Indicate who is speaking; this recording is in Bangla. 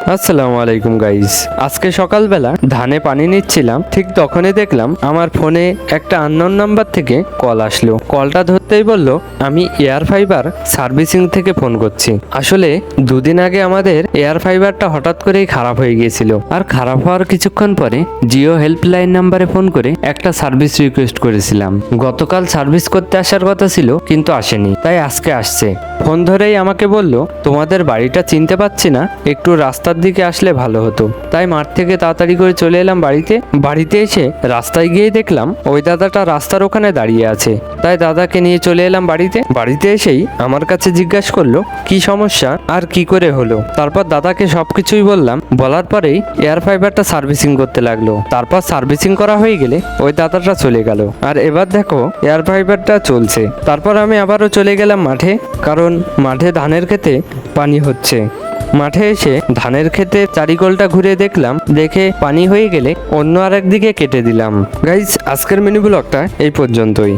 Speaker 1: আসসালামু আলাইকুম গাইস। আজকে সকালবেলা ধানে পানি নিচ্ছিলাম, ঠিক তখনই দেখলাম আমার ফোনে একটা আননোন নাম্বার থেকে কল আসলো। কলটা ধরতেই বলল আমি এয়ার ফাইবার সার্ভিসিং থেকে ফোন করছি। আসলে দুদিন আগে আমাদের এয়ার ফাইবারটা হঠাৎ করেই খারাপ হয়ে গিয়েছিল, আর খারাপ হওয়ার কিছুক্ষণ পরে জিও হেল্পলাইন নাম্বারে ফোন করে একটা সার্ভিস রিকোয়েস্ট করেছিলাম। গতকাল সার্ভিস করতে আসার কথা ছিল কিন্তু আসেনি, তাই আজকে আসছে। ফোন ধরেই আমাকে বলল তোমাদের বাড়িটা চিনতে পারছি না, একটু রাস্তার দিকে আসলে ভালো হতো। তাই মাঠ থেকে তাড়াতাড়ি করে চলে এলাম বাড়িতে এসে রাস্তায় গিয়ে দেখলাম ওই দাদাটা রাস্তার ওখানে দাঁড়িয়ে আছে। তাই দাদাকে নিয়ে চলে এলাম বাড়িতে এসেই আমার কাছে জিজ্ঞাসা করলো কি সমস্যা আর কি করে হলো। তারপর দাদাকে সবকিছুই বললাম। বলার পরেই এয়ার ফাইবারটা সার্ভিসিং করতে লাগলো। তারপর সার্ভিসিং করা হয়ে গেলে ওই দাদাটা চলে গেল, আর এবার দেখো এয়ার ফাইবারটা চলছে। তারপর আমি আবারও চলে গেলাম মাঠে, কারণ মাঠে ধানের ক্ষেতে পানি হচ্ছে। মাঠে এসে ধানের ক্ষেতে চারিকোলটা ঘুরে দেখলাম, দেখে পানি হয়ে গেলে অন্য আরেক দিকে কেটে দিলাম। গাইজ, আজকের মিনি ব্লগটা এই পর্যন্তই।